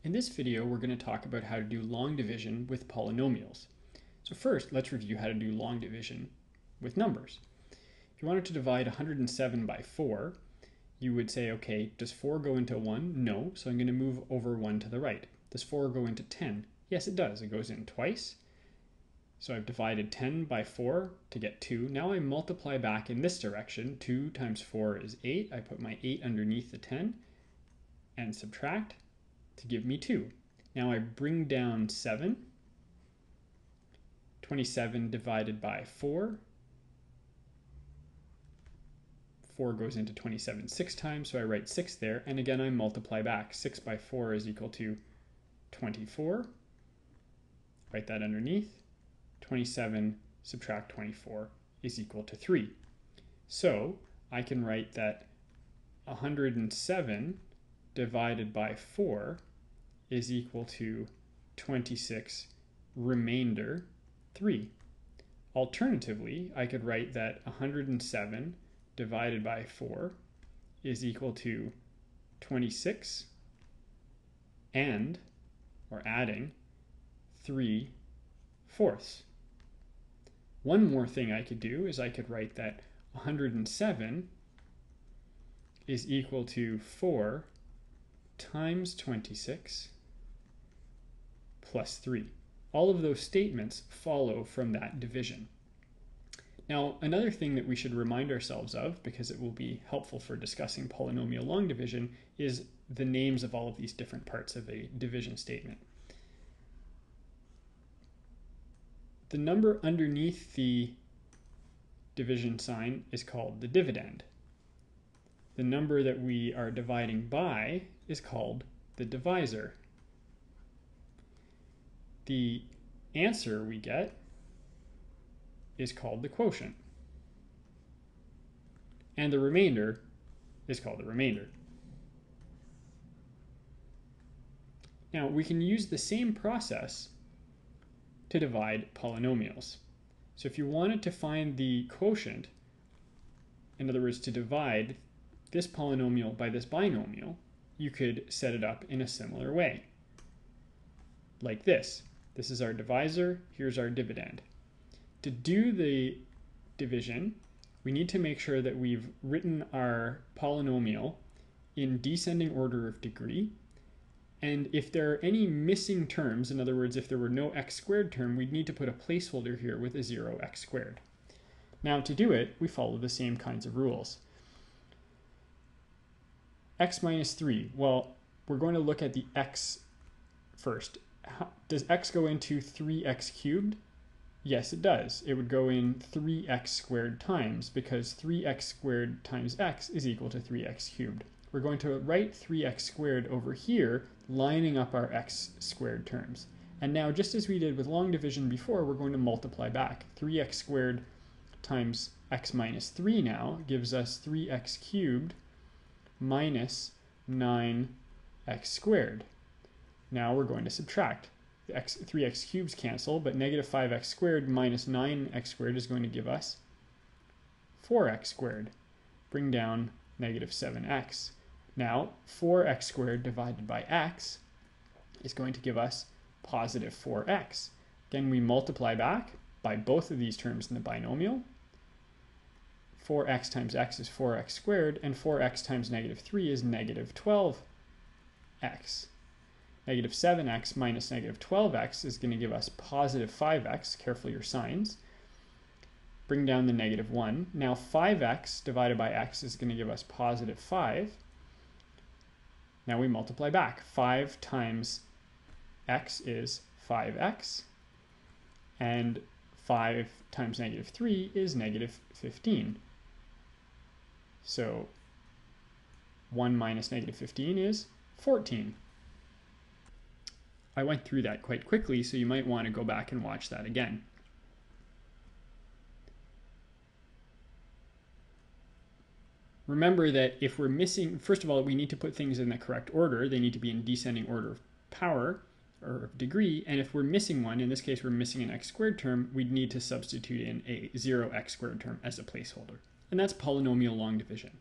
In this video, we're going to talk about how to do long division with polynomials. So first, let's review how to do long division with numbers. If you wanted to divide 107 by 4, you would say, okay, does 4 go into 1? No, so I'm going to move over 1 to the right. Does 4 go into 10? Yes, it does. It goes in twice. So I've divided 10 by 4 to get 2. Now I multiply back in this direction. 2 times 4 is 8. I put my 8 underneath the 10 and subtract to give me 2. Now I bring down 7. 27 divided by 4. 4 goes into 27 6 times, so I write 6 there. And again, I multiply back. 6 by 4 is equal to 24. Write that underneath. 27 subtract 24 is equal to 3. So I can write that 107 divided by 4 is equal to 26 remainder 3. Alternatively, I could write that 107 divided by 4 is equal to 26 and, or adding, 3/4. One more thing I could do is I could write that 107 is equal to 4 times 26 plus 3. All of those statements follow from that division. Now, another thing that we should remind ourselves of, because it will be helpful for discussing polynomial long division, is the names of all of these different parts of a division statement. The number underneath the division sign is called the dividend. The number that we are dividing by is called the divisor. The answer we get is called the quotient. And the remainder is called the remainder. Now, we can use the same process to divide polynomials. So if you wanted to find the quotient, in other words, to divide this polynomial by this binomial, you could set it up in a similar way. Like this. This is our divisor, here's our dividend. To do the division, we need to make sure that we've written our polynomial in descending order of degree. And if there are any missing terms, in other words, if there were no x squared term, we'd need to put a placeholder here with a 0x squared. Now to do it, we follow the same kinds of rules. X minus 3, well, we're going to look at the x first. Does x go into 3x cubed? Yes, it does. It would go in 3x squared times, because 3x squared times x is equal to 3x cubed. We're going to write 3x squared over here, lining up our x squared terms. And now, just as we did with long division before, we're going to multiply back. 3x squared times x minus 3 now gives us 3x cubed minus 9x squared. Now we're going to subtract. The 3x cubes cancel, but negative 5x squared minus 9x squared is going to give us 4x squared. Bring down negative 7x. Now, 4x squared divided by x is going to give us positive 4x. Again, we multiply back by both of these terms in the binomial. 4x times x is 4x squared, and 4x times negative 3 is negative 12x. Negative 7x minus negative 12x is going to give us positive 5x. Careful your signs. Bring down the negative 1. Now 5x divided by x is going to give us positive 5. Now we multiply back. 5 times x is 5x. And 5 times negative 3 is negative 15. So 1 minus negative 15 is 14. I went through that quite quickly, so you might want to go back and watch that again. Remember that if we're missing, first of all, we need to put things in the correct order. They need to be in descending order of power or of degree. And if we're missing one, in this case we're missing an x squared term, we'd need to substitute in a 0x squared term as a placeholder. And that's polynomial long division.